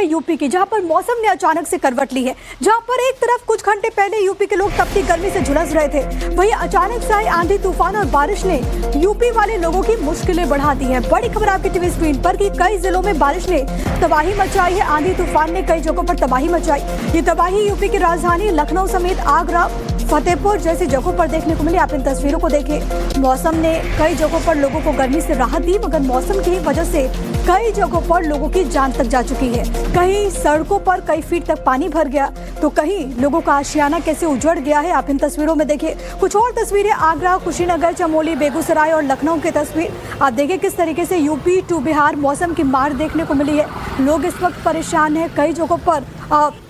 UP की, जहां पर मौसम ने अचानक से करवट ली है। जहां पर एक तरफ कुछ घंटे पहले यूपी के लोग तपती गर्मी से झुलस रहे थे, वहीं अचानक से आई आंधी तूफान और बारिश ने यूपी वाले लोगों की मुश्किलें बढ़ा दी है। बड़ी खबर आपकी टीवी स्क्रीन पर कि कई जिलों में बारिश ने तबाही मचाई है। आंधी तूफान ने कई जगहों पर तबाही मचाई। ये तबाही यूपी की राजधानी लखनऊ समेत आगरा, फतेहपुर जैसी जगहों पर देखने को मिली। आप इन तस्वीरों को देखें। मौसम ने कई जगहों पर लोगों को गर्मी से राहत दी, मगर मौसम की वजह से कई जगहों पर लोगों की जान तक जा चुकी है। कहीं सड़कों पर कई फीट तक पानी भर गया, तो कहीं लोगों का आशियाना कैसे उजड़ गया है, आप इन तस्वीरों में देखिए। कुछ और तस्वीरें आगरा, कुशीनगर, चमोली, बेगूसराय और लखनऊ की तस्वीर आप देखिए। किस तरीके से यूपी टू बिहार मौसम की मार देखने को मिली है। लोग इस वक्त परेशान है। कई जगहों पर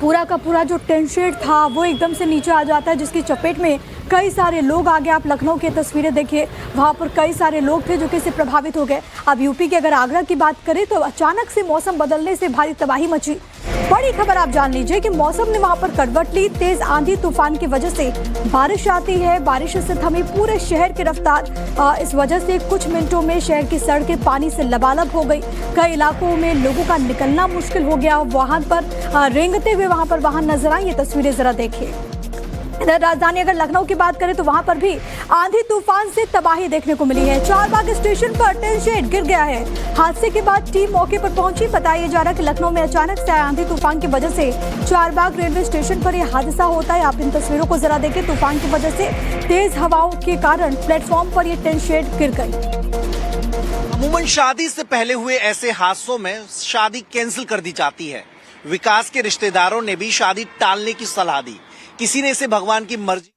पूरा का पूरा जो टेंट शेड था वो एकदम से नीचे आ जाता है, जिसकी चपेट में कई सारे लोग आ गए। आप लखनऊ की तस्वीरें देखिए, वहाँ पर कई सारे लोग थे जो कि इससे प्रभावित हो गए। अब यूपी के अगर आगरा की बात करें तो अचानक से मौसम बदलने से भारी तबाही मची। बड़ी खबर आप जान लीजिए कि मौसम ने वहाँ पर करवट ली। तेज आंधी तूफान की वजह से बारिश आती है। बारिश से थमी पूरे शहर की रफ्तार। इस वजह से कुछ मिनटों में शहर की सड़कें पानी से लबालब हो गई। कई इलाकों में लोगों का निकलना मुश्किल हो गया। वाहन पर रेंगते हुए वहाँ पर वाहन नजर आए। ये तस्वीरें जरा देखिए। इधर राजधानी अगर लखनऊ की बात करें तो वहां पर भी आंधी तूफान से तबाही देखने को मिली है। चारबाग स्टेशन पर टेंट शेड गिर गया है। हादसे के बाद टीम मौके पर पहुंची। बताया जा रहा है कि लखनऊ में अचानक से आंधी तूफान की वजह से चारबाग रेलवे स्टेशन पर यह हादसा होता है। आप इन तस्वीरों को जरा देखें। तूफान की वजह से तेज हवाओं के कारण प्लेटफॉर्म पर यह टेंट शेड गिर गई। अमूमन शादी से पहले हुए ऐसे हादसों में शादी कैंसिल कर दी जाती है। विकास के रिश्तेदारों ने भी शादी टालने की सलाह दी। किसी ने इसे भगवान की मर्जी।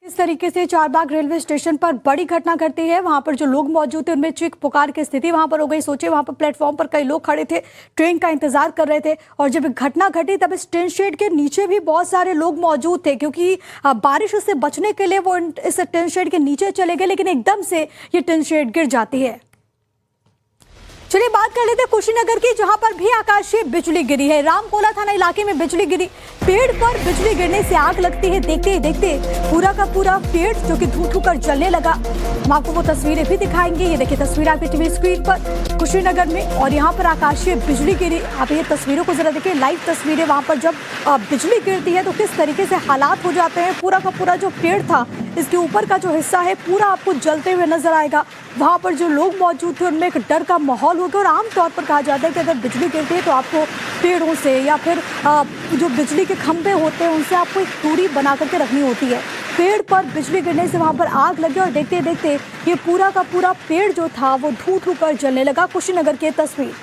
इस तरीके से चारबाग रेलवे स्टेशन पर बड़ी घटना घटती है। वहां पर जो लोग मौजूद थे उनमें चीख पुकार की स्थिति वहां पर हो गई। सोचे वहां पर प्लेटफॉर्म पर कई लोग खड़े थे, ट्रेन का इंतजार कर रहे थे, और जब घटना घटी तब इस टेंट शेड के नीचे भी बहुत सारे लोग मौजूद थे, क्योंकि बारिश से बचने के लिए वो इस टेंट शेड के नीचे चले गए, लेकिन एकदम से ये टेंट शेड गिर जाती है। चलिए बात कर लेते हैं कुशीनगर की, जहां पर भी आकाशीय बिजली गिरी है। रामकोला थाना इलाके में बिजली गिरी। पेड़ पर बिजली गिरने से आग लगती है। देखते ही देखते पूरा का पूरा पेड़ जो कि धू धू कर जलने लगा। हम आपको वो तस्वीरें भी दिखाएंगे। ये देखिए तस्वीर आपकी टीवी स्क्रीन पर कुशीनगर में, और यहाँ पर आकाशीय बिजली गिरी। आप ये तस्वीरों को जरा देखिए, लाइव तस्वीरें। वहां पर जब बिजली गिरती है तो किस तरीके से हालात हो जाते हैं। पूरा का पूरा जो पेड़ था, इसके ऊपर का जो हिस्सा है पूरा आपको जलते हुए नजर आएगा। वहां पर जो लोग मौजूद थे उनमें एक डर का माहौल हो गया। और आमतौर पर कहा जाता है कि अगर बिजली गिरती है तो आपको पेड़ों से या फिर जो बिजली के खंभे होते हैं उनसे आपको एक दूरी बना करके रखनी होती है। पेड़ पर बिजली गिरने से वहां पर आग लगी, और देखते देखते ये पूरा का पूरा पेड़ जो था वो धू धू कर जलने लगा। कुशीनगर की तस्वीर।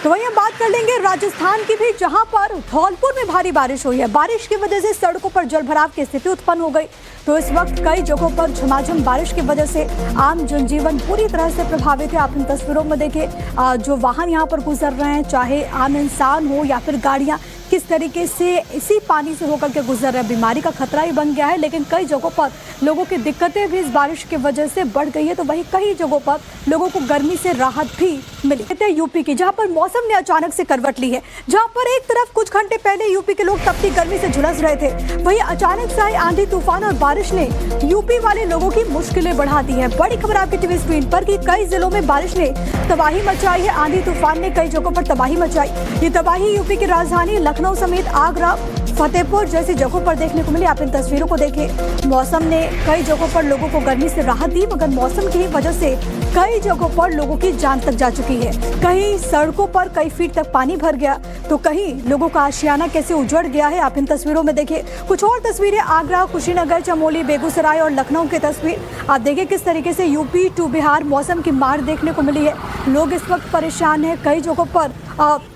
तो वहीं हम बात कर लेंगे राजस्थान की भी, जहां पर धौलपुर में भारी बारिश हुई है। बारिश की वजह से सड़कों पर जलभराव की स्थिति उत्पन्न हो गई। तो इस वक्त कई जगहों पर झमाझम बारिश की वजह से आम जनजीवन पूरी तरह से प्रभावित है। आप इन तस्वीरों में देखिए, जो वाहन यहाँ पर गुजर रहे हैं, चाहे आम इंसान हो या फिर गाड़ियाँ, किस तरीके से इसी पानी से होकर के गुजर रहे हैं। बीमारी का खतरा ही बन गया है, लेकिन कई जगहों पर लोगों की दिक्कतें भी इस बारिश की वजह से बढ़ गई है। तो वहीं कई जगहों पर लोगों को गर्मी से राहत भी मिली है। यूपी की, जहां पर मौसम ने अचानक से करवट ली है। जहां पर एक तरफ कुछ घंटे पहले यूपी के लोग तपती गर्मी से झुलस रहे थे, वहीं अचानक से आई आंधी तूफान और बारिश ने यूपी वाले लोगों की मुश्किलें बढ़ा दी है। बड़ी खबर आपकी टीवी स्क्रीन पर कि कई जिलों में बारिश ने तबाही मचाई है। आंधी तूफान ने कई जगहों पर तबाही मचाई। ये तबाही यूपी की राजधानी लखनऊ समेत आगरा, फतेहपुर जैसी जगहों पर देखने को मिली। आप इन तस्वीरों को देखें। मौसम ने कई जगहों पर लोगों को गर्मी से राहत दी, मगर मौसम की वजह से कई जगहों पर लोगों की जान तक जा चुकी है। कहीं सड़कों पर कई फीट तक पानी भर गया, तो कहीं लोगों का आशियाना कैसे उजड़ गया है। आप इन तस्वीरों में देखिए। कुछ और तस्वीरें आगरा, कुशीनगर, चमोली, बेगूसराय और लखनऊ की तस्वीर आप देखिए। किस तरीके से यूपी टू बिहार मौसम की मार देखने को मिली है। लोग इस वक्त परेशान है। कई जगहों पर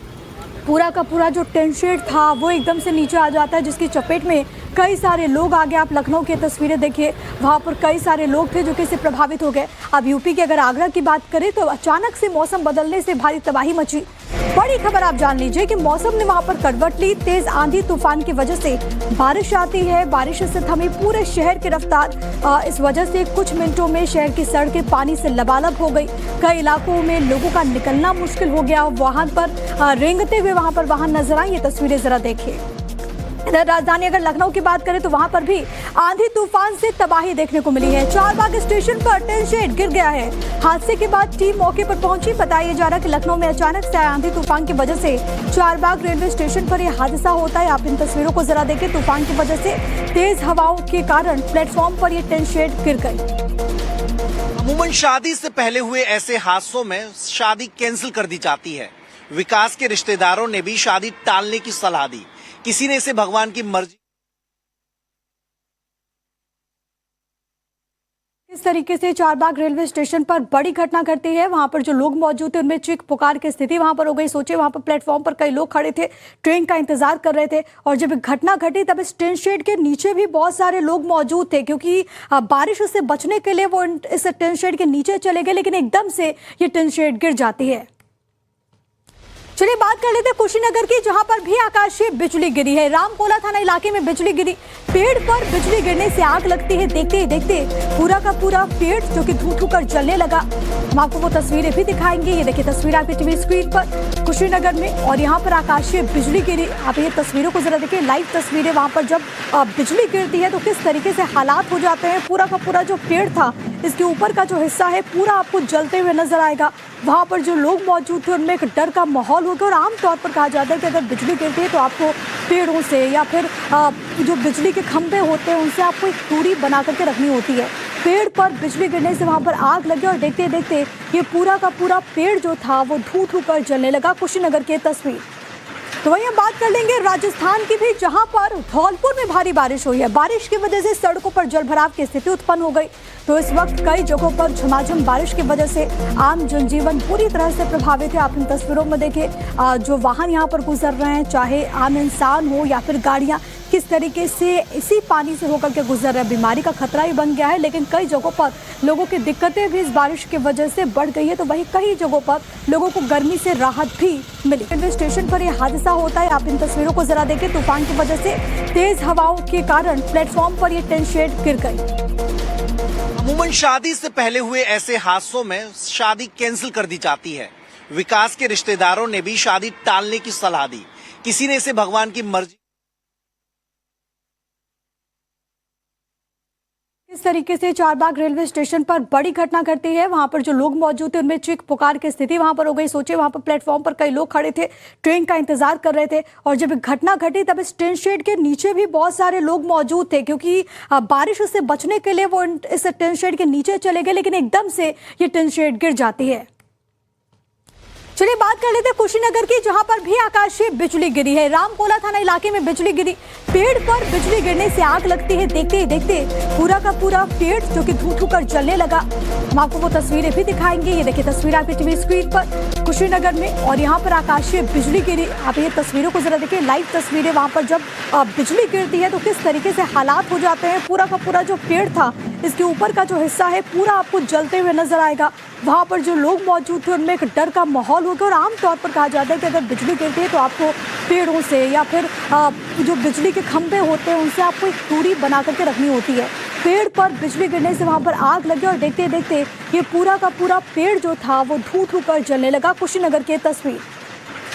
पूरा का पूरा जो टेंट शेड था वो एकदम से नीचे आ जाता है, जिसकी चपेट में कई सारे लोग आ गए। आप लखनऊ की तस्वीरें देखिए, वहां पर कई सारे लोग थे जो कि इससे प्रभावित हो गए। अब यूपी के अगर आगरा की बात करें तो अचानक से मौसम बदलने से भारी तबाही मची। बड़ी खबर आप जान लीजिए कि मौसम ने वहां पर करवट ली। तेज आंधी तूफान की वजह से बारिश आती है। बारिश से थमी पूरे शहर की रफ्तार। इस वजह से कुछ मिनटों में शहर की सड़कें पानी से लबालब हो गई। कई इलाकों में लोगों का निकलना मुश्किल हो गया। वाहन पर रेंगते हुए वहां पर वाहन नजर आए। ये तस्वीरें जरा देखिए। इधर राजधानी अगर लखनऊ की बात करें तो वहां पर भी आंधी तूफान से तबाही देखने को मिली है। चारबाग स्टेशन पर टिन शेड गिर गया है। हादसे के बाद टीम मौके पर पहुंची। बताया जा रहा है कि लखनऊ में अचानक से आंधी तूफान की वजह से चारबाग रेलवे स्टेशन पर यह हादसा होता है। आप इन तस्वीरों को जरा देखिए। तूफान की वजह से तेज हवाओं के कारण प्लेटफॉर्म पर यह टिन शेड गिर गई। अमूमन शादी से पहले हुए ऐसे हादसों में शादी कैंसिल कर दी जाती है। विकास के रिश्तेदारों ने भी शादी टालने की सलाह दी। किसी ने इसे भगवान की मर्जी। इस तरीके से चारबाग रेलवे स्टेशन पर बड़ी घटना घटी है। वहां पर जो लोग मौजूद थे उनमें चीख पुकार की स्थिति वहां पर हो गई। सोचे वहां पर प्लेटफॉर्म पर कई लोग खड़े थे, ट्रेन का इंतजार कर रहे थे और जब घटना घटी तब इस टिन शेड के नीचे भी बहुत सारे लोग मौजूद थे, क्योंकि बारिश से बचने के लिए वो इस टिन शेड के नीचे चले गए, लेकिन एकदम से ये टिन शेड गिर जाती है। चलिए बात कर लेते हैं कुशीनगर की, जहां पर भी आकाशीय बिजली गिरी है। रामकोला थाना इलाके में बिजली गिरी। पेड़ पर बिजली गिरने से आग लगती है। देखते ही देखते पूरा का पूरा पेड़ जो कि धू कर जलने लगा। हम आपको वो तस्वीरें भी दिखाएंगे। ये देखिए तस्वीर आपकी टीवी स्क्रीन पर कुशीनगर में, और यहाँ पर आकाशीय बिजली गिरी। आप ये तस्वीरों को जरा देखिए, लाइव तस्वीरें। वहां पर जब बिजली गिरती है तो किस तरीके से हालात हो जाते हैं। पूरा का पूरा जो पेड़ था, इसके ऊपर का जो हिस्सा है पूरा आपको जलते हुए नजर आएगा। वहां पर जो लोग मौजूद थे उनमें एक डर का माहौल होगा। और आमतौर पर कहा जाता है कि अगर बिजली गिरती है तो आपको पेड़ों से या फिर जो बिजली के खंभे होते हैं उनसे आपको एक दूरी बना करके रखनी होती है। पेड़ पर बिजली गिरने से वहां पर आग लगी और देखते देखते ये पूरा का पूरा पेड़ जो था वो धू कर जलने लगा। कुशीनगर की तस्वीर। तो वहीं हम बात कर लेंगे राजस्थान की भी, जहां पर धौलपुर में भारी बारिश हुई है। बारिश की वजह से सड़कों पर जलभराव की स्थिति उत्पन्न हो गई। तो इस वक्त कई जगहों पर झमाझम बारिश की वजह से आम जनजीवन पूरी तरह से प्रभावित है। आप इन तस्वीरों में देखिए, जो वाहन यहाँ पर गुजर रहे हैं, चाहे आम इंसान हो या फिर गाड़ियाँ, किस तरीके से इसी पानी से होकर के गुजर रहे हैं। बीमारी का खतरा ही बन गया है, लेकिन कई जगहों पर लोगों की दिक्कतें भी इस बारिश की वजह से बढ़ गई है। तो वहीं कई जगहों पर लोगों को गर्मी से राहत भी मिली। रेलवे स्टेशन पर यह हादसा होता है। आप इन तस्वीरों को जरा देखिए। तूफान की वजह से तेज हवाओं के कारण प्लेटफॉर्म पर यह टिन शेड गिर गई। अमूमन शादी से पहले हुए ऐसे हादसों में शादी कैंसिल कर दी जाती है। विकास के रिश्तेदारों ने भी शादी टालने की सलाह दी। किसी ने इसे भगवान की मर्जी। इस तरीके से चारबाग रेलवे स्टेशन पर बड़ी घटना घटी है। वहां पर जो लोग मौजूद थे उनमें चीख पुकार की स्थिति वहां पर हो गई। सोचे वहां पर प्लेटफॉर्म पर कई लोग खड़े थे, ट्रेन का इंतजार कर रहे थे और जब घटना घटी तब इस टिन शेड के नीचे भी बहुत सारे लोग मौजूद थे, क्योंकि बारिश से बचने के लिए वो इस टिन शेड के नीचे चले गए, लेकिन एकदम से ये टिन शेड गिर जाती है। चलिए बात कर लेते हैं कुशीनगर की, जहां पर भी आकाशीय बिजली गिरी है। रामकोला थाना इलाके में बिजली गिरी। पेड़ पर बिजली गिरने से आग लगती है। देखते ही देखते पूरा का पूरा पेड़ जो कि धू कर जलने लगा। हम आपको वो तस्वीरें भी दिखाएंगे। ये देखिए तस्वीर आपकी टीवी स्क्रीन पर कुशीनगर में, और यहाँ पर आकाशीय बिजली गिरी। आप ये तस्वीरों को जरा देखिए, लाइव तस्वीरें। वहां पर जब बिजली गिरती है तो किस तरीके से हालात हो जाते हैं। पूरा का पूरा जो पेड़ था, इसके ऊपर का जो हिस्सा है पूरा आपको जलते हुए नजर आएगा। वहां पर जो लोग मौजूद थे उनमें एक डर का माहौल होगा। और आमतौर पर कहा जाता है कि अगर बिजली गिरती है तो आपको पेड़ों से या फिर जो बिजली के खंभे होते हैं उनसे आपको एक दूरी बना करके रखनी होती है। पेड़ पर बिजली गिरने से वहां पर आग लगी और देखते देखते ये पूरा का पूरा पेड़ जो था वो धू कर जलने लगा। कुशीनगर की तस्वीर।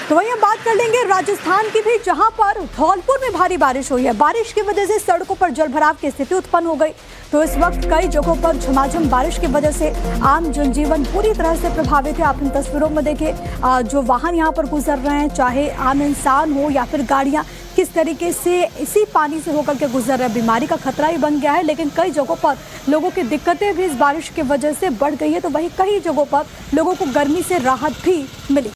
तो वहीं हम बात कर लेंगे राजस्थान की भी, जहां पर धौलपुर में भारी बारिश हुई है। बारिश की वजह से सड़कों पर जलभराव की स्थिति उत्पन्न हो गई। तो इस वक्त कई जगहों पर झमाझम बारिश की वजह से आम जनजीवन पूरी तरह से प्रभावित है। आप इन तस्वीरों में देखिए, जो वाहन यहाँ पर गुजर रहे हैं, चाहे आम इंसान हो या फिर गाड़ियाँ, किस तरीके से इसी पानी से होकर के गुजर रहे हैं। बीमारी का खतरा ही बन गया है, लेकिन कई जगहों पर लोगों की दिक्कतें भी इस बारिश की वजह से बढ़ गई है। तो वहीं कई जगहों पर लोगों को गर्मी से राहत भी मिली।